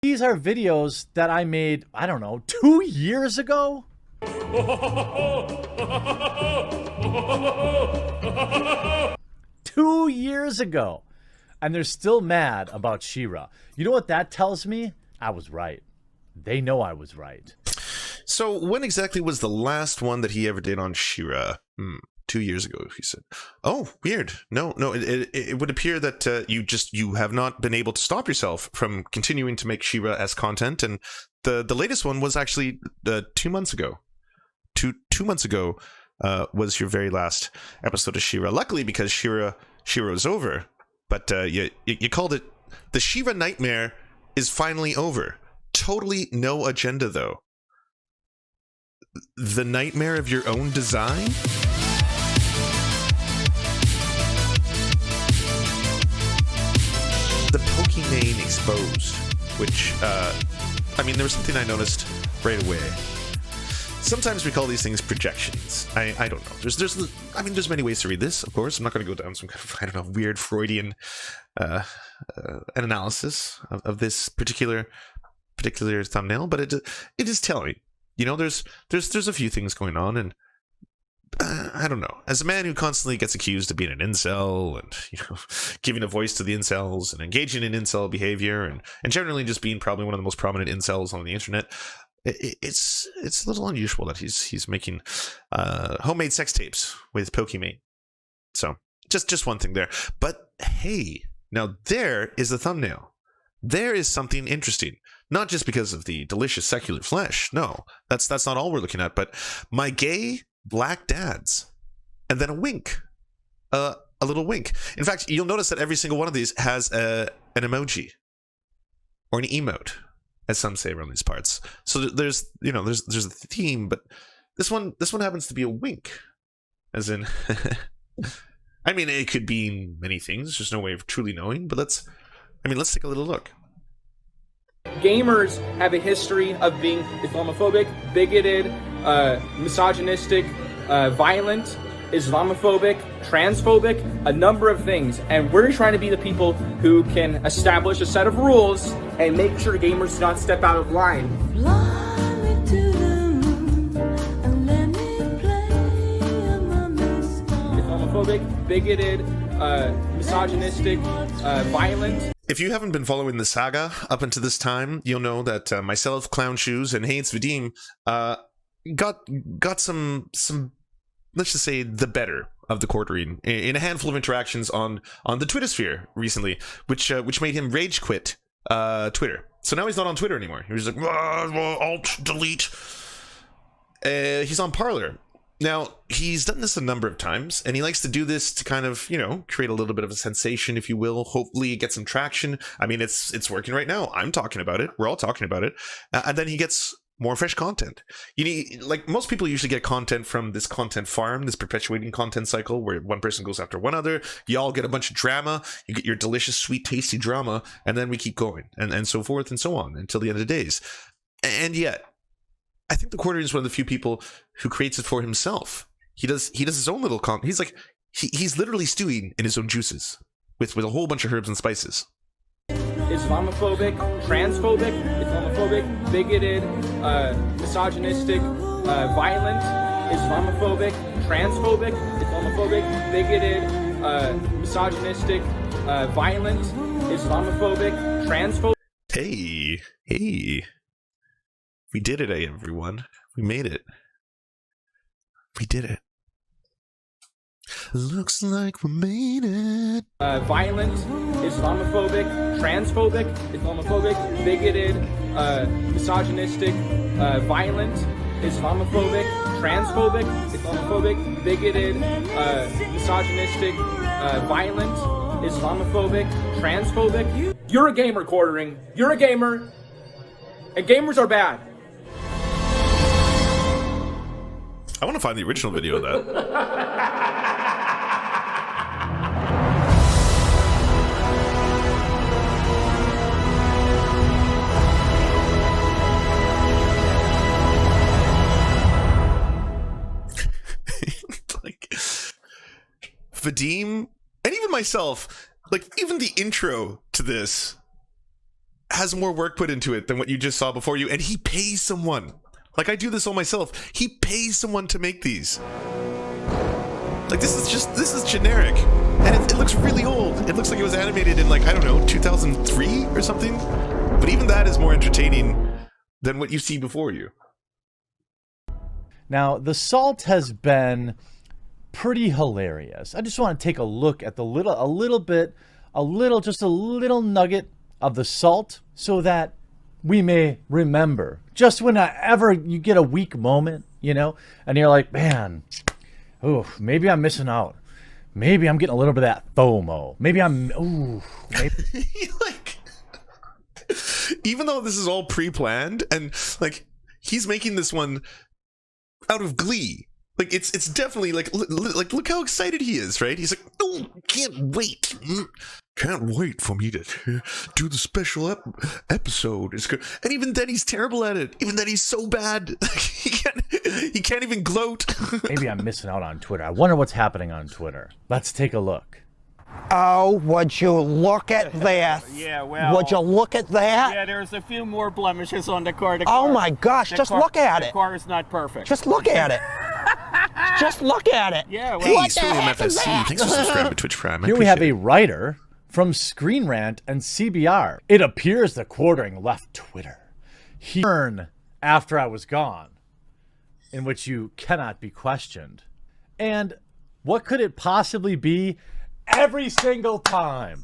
These are videos that I made, I don't know, 2 years ago? 2 years ago. And they're still mad about She-Ra. You know what that tells me? I was right. They know I was right. So when exactly was the last one that he ever did on She-Ra? 2 years ago, he said. Oh, weird. No, it would appear that you have not been able to stop yourself from continuing to make She-Ra as content, and the latest one was actually 2 months ago. Two months ago was your very last episode of She-Ra. Luckily, because She-Ra is over, but you called it the She-Ra nightmare is finally over. Totally no agenda, though. The nightmare of your own design? The Pokimane exposed, which, I mean, there was something I noticed right away. Sometimes we call these things projections. I don't know. There's many ways to read this, of course. I'm not going to go down some kind of, I don't know, weird Freudian an analysis of this particular thumbnail, but it is telling. You know, there's a few things going on, and I don't know. As a man who constantly gets accused of being an incel and, you know, giving a voice to the incels and engaging in incel behavior and generally just being probably one of the most prominent incels on the internet, it's a little unusual that he's making homemade sex tapes with Pokimane. So just one thing there. But hey, now there is the thumbnail. There is something interesting. Not just because of the delicious secular flesh. No, that's not all we're looking at. But my gay black dads, and then a wink, a little wink. In fact, you'll notice that every single one of these has an emoji or an emote, as some say around these parts. So there's a theme, but this one happens to be a wink, as in. I mean, it could be many things. There's no way of truly knowing, but let's take a little look. Gamers have a history of being Islamophobic, bigoted, misogynistic, violent, Islamophobic, transphobic, a number of things. And we're trying to be the people who can establish a set of rules and make sure gamers do not step out of line. Islamophobic, bigoted, misogynistic, violent. If you haven't been following the saga up until this time, you'll know that myself, Clown Shoes, and Haynes Vadim got some let's just say the better of the quartering in a handful of interactions on the Twitter sphere recently, which made him rage quit Twitter. So now he's not on Twitter anymore. He was like, alt delete. He's on Parler. Now, he's done this a number of times, and he likes to do this to kind of, you know, create a little bit of a sensation, if you will. Hopefully get some traction. I mean, it's working right now. I'm talking about it. We're all talking about it. And then he gets more fresh content. You need, like, most people usually get content from this content farm, this perpetuating content cycle where one person goes after one other. You all get a bunch of drama. You get your delicious, sweet, tasty drama, and then we keep going, and so forth and so on until the end of the days. And yet, I think the Quartering is one of the few people who creates it for himself. He does his own little He's like he's literally stewing in his own juices with a whole bunch of herbs and spices. Islamophobic, transphobic, Islamophobic, bigoted, misogynistic, violent, Islamophobic, transphobic, Islamophobic, bigoted, misogynistic, violent, Islamophobic, transphobic. Hey. We did it, everyone. We made it. We did it. Looks like we made it. Violent, Islamophobic, transphobic, Islamophobic, bigoted, misogynistic, violent, Islamophobic, transphobic, Islamophobic, bigoted, misogynistic, violent, Islamophobic, transphobic. You're a gamer, Quartering. You're a gamer, and gamers are bad. I want to find the original video of that. Like, Vadim, and even myself, like, even the intro to this has more work put into it than what you just saw before you, and he pays someone. Like, I do this all myself. He pays someone to make these. Like, this is generic. And it looks really old. It looks like it was animated in, like, I don't know, 2003 or something. But even that is more entertaining than what you see before you. Now, the salt has been pretty hilarious. I just want to take a look at just a little nugget of the salt so that we may remember. Just whenever you get a weak moment, you know, and you're like, man, oh, maybe I'm missing out. Maybe I'm getting a little bit of that FOMO. Maybe. Like, even though this is all pre-planned, and like he's making this one out of glee. Like, it's definitely like look how excited he is, right? He's like, oh, can't wait for me to do the special episode. It's good. And even then he's terrible at it. Even then he's so bad. He can't even gloat. Maybe I'm missing out on Twitter. I wonder what's happening on Twitter. Let's take a look. Oh, would you look at this? Yeah, well... Would you look at that? Yeah, there's a few more blemishes on the car. Oh my gosh, just look at it. The car is not perfect. Just look at it. Just look at it. Yeah, well... Hey, What the Sodium heck is FSC, that? thanks for subscribing to Twitch Prime. Here we have a writer from Screen Rant and CBR. It appears the quartering left Twitter. He turned after I was gone, in which you cannot be questioned. And what could it possibly be? Every single time.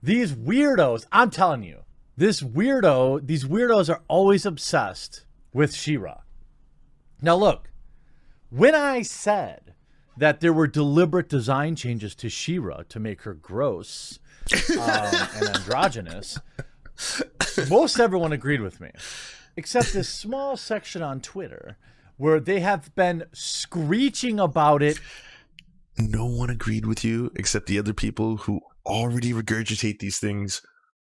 These weirdos, I'm telling you, these weirdos are always obsessed with She-Ra. Now look, when I said that there were deliberate design changes to She-Ra to make her gross and androgynous, most everyone agreed with me, except this small section on Twitter where they have been screeching about it. No one agreed with you except the other people who already regurgitate these things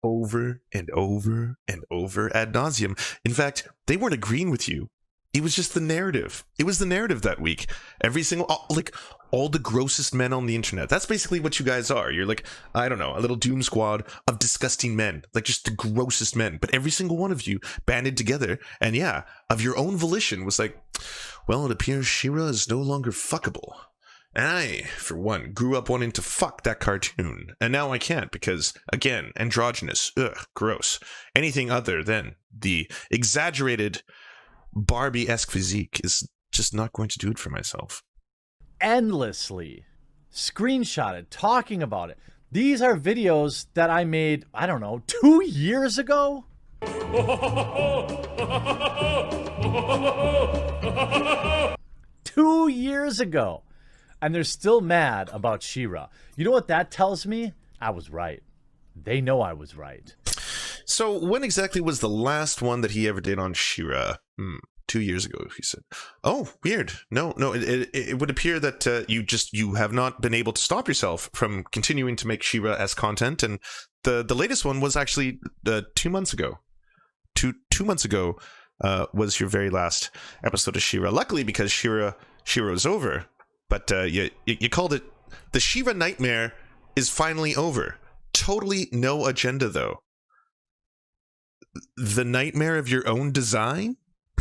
over and over and over ad nauseum. In fact, they weren't agreeing with you. It was just the narrative. It was the narrative that week. Every single, like, all the grossest men on the internet. That's basically what you guys are. You're like, I don't know, a little doom squad of disgusting men. Like, just the grossest men. But every single one of you banded together, and yeah, of your own volition was like, well, it appears She-Ra is no longer fuckable. And I, for one, grew up wanting to fuck that cartoon. And now I can't because, again, androgynous, ugh, gross. Anything other than the exaggerated Barbie-esque physique is just not going to do it for myself. Endlessly screenshotted, talking about it. These are videos that I made, I don't know, 2 years ago? 2 years ago. And they're still mad about She-Ra. You know what that tells me? I was right. They know I was right. So when exactly was the last one that he ever did on She-Ra? 2 years ago, he said. Oh, weird. No, it would appear that you have not been able to stop yourself from continuing to make She-Ra as content, and the latest one was actually 2 months ago. Two months ago was your very last episode of She-Ra. Luckily, because She-Ra is over. But you called it the She-Ra nightmare is finally over. Totally no agenda, though. The nightmare of your own design?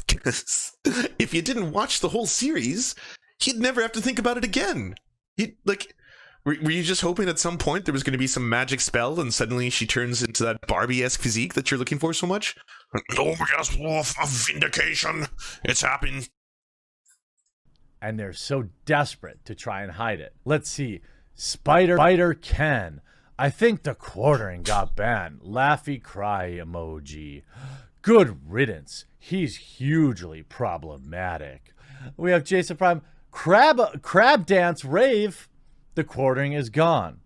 Because if you didn't watch the whole series, you'd never have to think about it again. Were you just hoping at some point there was going to be some magic spell and suddenly she turns into that Barbie-esque physique that you're looking for so much? Oh, yes, wolf of vindication. It's happened. And they're so desperate to try and hide it. Let's see. Spider Ken. I think the quartering got banned. Laughy cry emoji. Good riddance. He's hugely problematic. We have Jason Prime. Crab dance rave. The quartering is gone.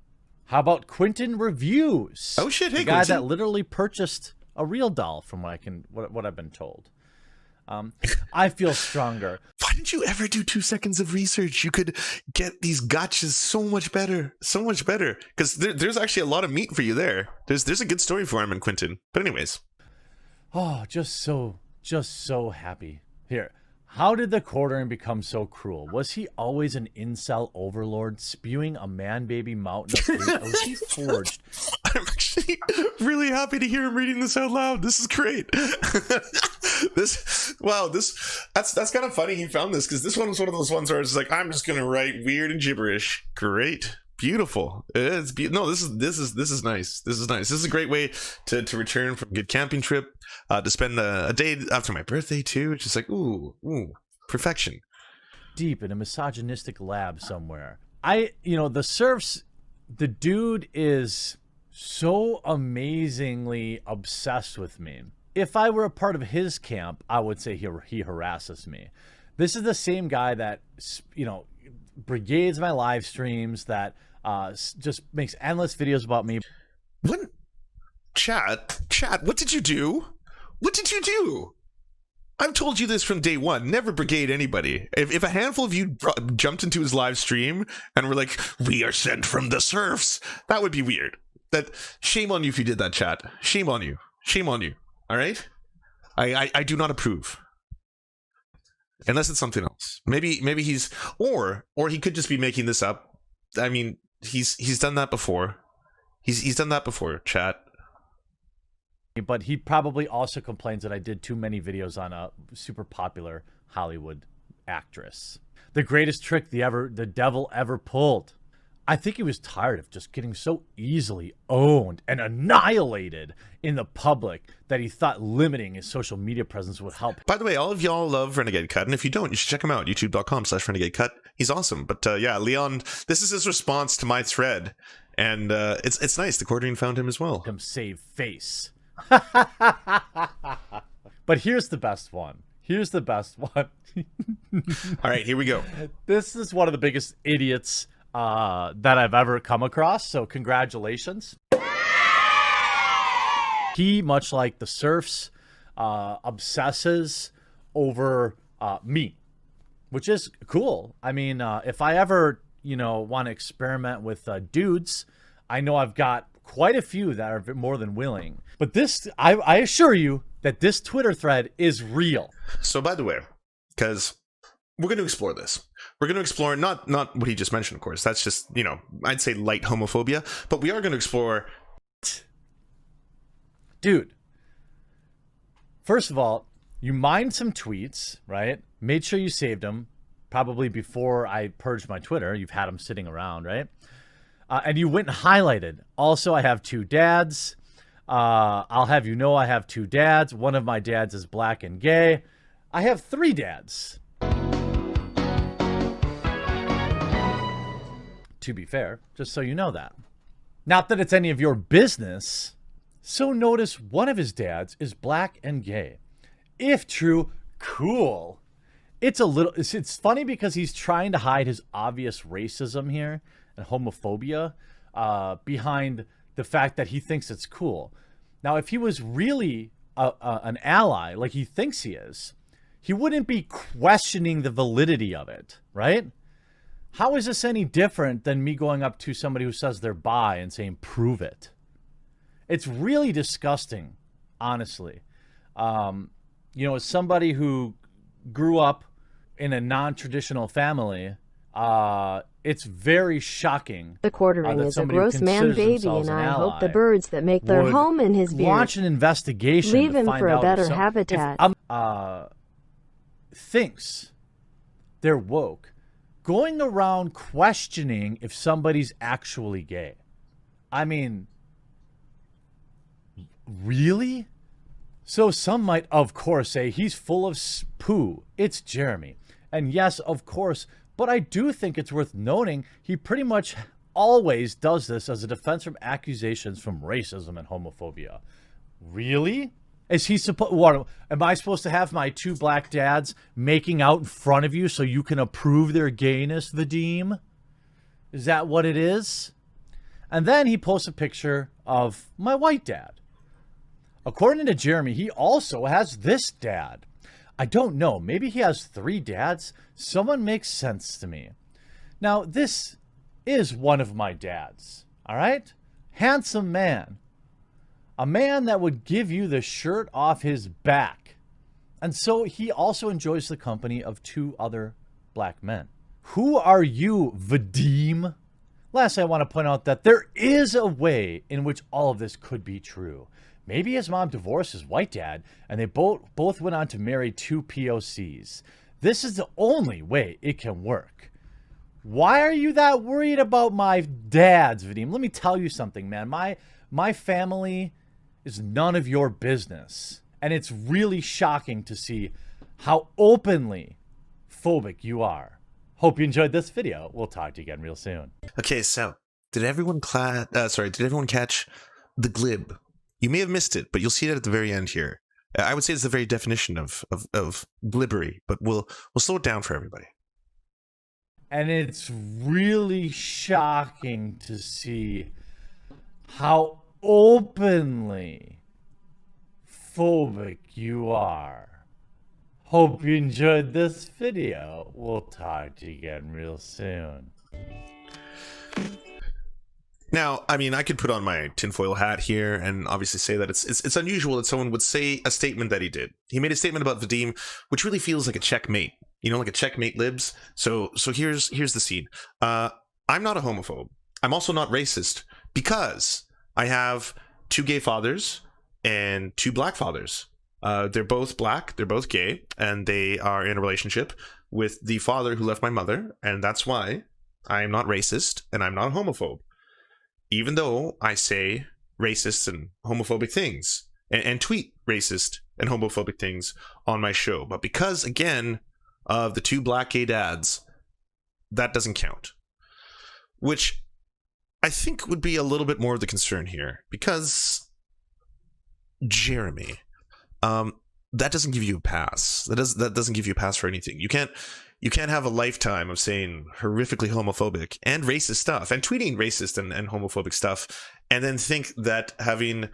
How about Quentin reviews? Oh shit! Hey, the guy Quentin. that literally purchased a real doll, from what I've been told. I feel stronger. Why didn't you ever do 2 seconds of research? You could get these gotchas so much better. Because there's actually a lot of meat for you there. There's a good story for him and Quentin. But anyways. Oh, just so happy. Here, how did the quartering become so cruel? Was he always an incel overlord spewing a man-baby mountain of hate? Was he forged? actually really happy to hear him reading this out loud. This is great. That's kind of funny he found this, because this one was one of those ones where it's like, I'm just gonna write weird and gibberish. Great. Beautiful. This is nice. This is nice. This is a great way to return from a good camping trip, to spend a day after my birthday too. It's just like, ooh, perfection. Deep in a misogynistic lab somewhere. The Serfs, the dude is so amazingly obsessed with me. If I were a part of his camp, I would say he harasses me. This is the same guy that, brigades my live streams, that just makes endless videos about me. What? Chat, what did you do? What did you do? I've told you this from day one. Never brigade anybody. If a handful of you jumped into his live stream and were like, we are sent from the Serfs, that would be weird. Shame on you if you did that, chat. Shame on you. Shame on you. All right? I do not approve. Unless it's something else. Maybe he's, or he could just be making this up. I mean, he's done that before. He's done that before, chat. But he probably also complains that I did too many videos on a super popular Hollywood actress. The greatest trick the devil ever pulled. I think he was tired of just getting so easily owned and annihilated in the public that he thought limiting his social media presence would help. By the way, all of y'all love Renegade Cut, and if you don't, you should check him out, youtube.com/Renegade Cut. He's awesome. But yeah, Leon, this is his response to my thread, and it's nice. The Quartering found him as well. Him save face. But here's the best one. All right, here we go. This is one of the biggest idiots that I've ever come across, so congratulations. He, much like the Serfs, obsesses over me, which is cool. I mean, if I ever, want to experiment with dudes, I know I've got quite a few that are more than willing. But this, I assure you that this Twitter thread is real. So, by the way, because we're going to explore this. We're going to explore not what he just mentioned, of course. That's just, I'd say light homophobia. But we are going to explore... Dude, first of all, you mined some tweets, right? Made sure you saved them. Probably before I purged my Twitter. You've had them sitting around, right? And you went and highlighted. Also, I have two dads. I'll have you know I have two dads. One of my dads is black and gay. I have three dads. To be fair, just so you know that. Not that it's any of your business. So notice one of his dads is black and gay. If true, cool. It's funny because he's trying to hide his obvious racism here and homophobia behind the fact that he thinks it's cool. Now, if he was really an ally, like he thinks he is, he wouldn't be questioning the validity of it, right? How is this any different than me going up to somebody who says they're bi and saying, prove it? It's really disgusting, honestly. As somebody who grew up in a non-traditional family, it's very shocking. The Quartering is a gross man baby, and I hope the birds that make their home in his beard launch an investigation. Leave him for a better habitat. Thinks they're woke, going around questioning if somebody's actually gay. I mean, really? So some might, of course, say he's full of poo. It's Jeremy. And yes, of course, but I do think it's worth noting he pretty much always does this as a defense from accusations from racism and homophobia. Really? Is he what? Am I supposed to have my two black dads making out in front of you so you can approve their gayness, Vadim? Is that what it is? And then he posts a picture of my white dad. According to Jeremy, he also has this dad. I don't know. Maybe he has three dads. Someone makes sense to me. Now, this is one of my dads. All right? Handsome man. A man that would give you the shirt off his back. And so he also enjoys the company of two other black men. Who are you, Vadim? Lastly, I want to point out that there is a way in which all of this could be true. Maybe his mom divorced his white dad, and they both went on to marry 2 POCs. This is the only way it can work. Why are you that worried about my dads, Vadim? Let me tell you something, man. My family is none of your business. And it's really shocking to see how openly phobic you are. Hope you enjoyed this video. We'll talk to you again real soon. Okay, so did everyone catch the glib? You may have missed it, but you'll see it at the very end here. I would say it's the very definition of glibbery, but we'll slow it down for everybody. And it's really shocking to see how openly phobic you are. Hope you enjoyed this video. We'll talk to you again real soon. Now, I mean, I could put on my tinfoil hat here and obviously say that it's unusual that someone would say a statement that he did. He made a statement about Vadim, which really feels like a checkmate. You know, like a checkmate libs. So here's the scene. I'm not a homophobe. I'm also not racist because I have 2 gay fathers and 2 black fathers. They're both black, they're both gay, and they are in a relationship with the father who left my mother, and that's why I'm not racist and I'm not a homophobe. Even though I say racist and homophobic things and tweet racist and homophobic things on my show. But because, again, of the 2 black gay dads, that doesn't count. Which I think would be a little bit more of the concern here. Because, Jeremy, that doesn't give you a pass. That doesn't give you a pass for anything. You can't have a lifetime of saying horrifically homophobic and racist stuff and tweeting racist and homophobic stuff and then think that having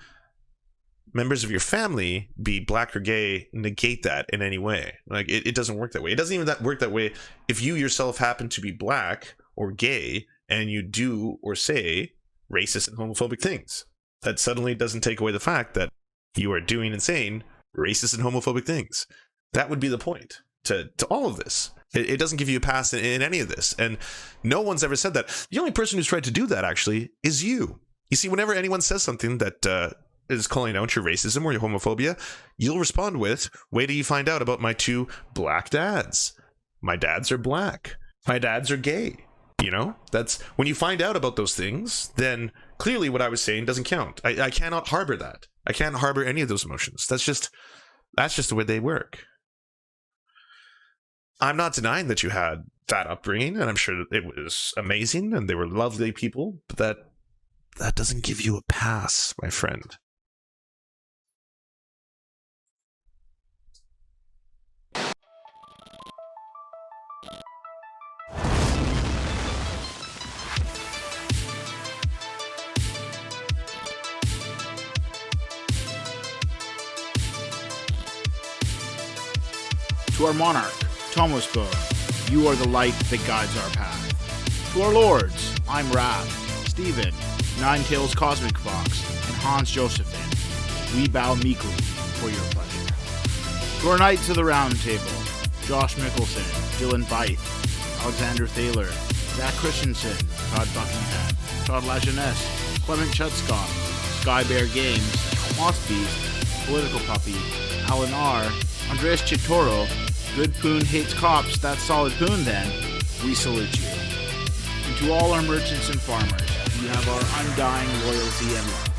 members of your family be black or gay negate that in any way. Like, it doesn't work that way. It doesn't even work that way if you yourself happen to be black or gay and you do or say racist and homophobic things. That suddenly doesn't take away the fact that you are doing and saying racist and homophobic things. That would be the point to all of this. It doesn't give you a pass in any of this. And no one's ever said that. The only person who's tried to do that, actually, is you. You see, whenever anyone says something that is calling out your racism or your homophobia, you'll respond with, wait till you find out about my 2 black dads. My dads are black. My dads are gay. You know, that's when you find out about those things, then clearly what I was saying doesn't count. I cannot harbor that. I can't harbor any of those emotions. That's just the way they work. I'm not denying that you had that upbringing, and I'm sure it was amazing, and they were lovely people, but that doesn't give you a pass, my friend. To our monarch, Thomas Bone, you are the light that guides our path. To our lords, I'm Rav, Stephen, Ninetails Cosmic Fox, and Hans Josephine, we bow meekly for your pleasure. To our knights of the round table, Josh Mickelson, Dylan Bythe, Alexander Thaler, Zach Christensen, Todd Buckingham, Todd Lajeunesse, Clement Schutzkopf, Sky Bear Games, Moss Beast, Political Puppy, Alan R., Andreas Chitoro, Good Poon Hates Cops, That's Solid Poon Then, we salute you. And to all our merchants and farmers, you have our undying loyalty and love.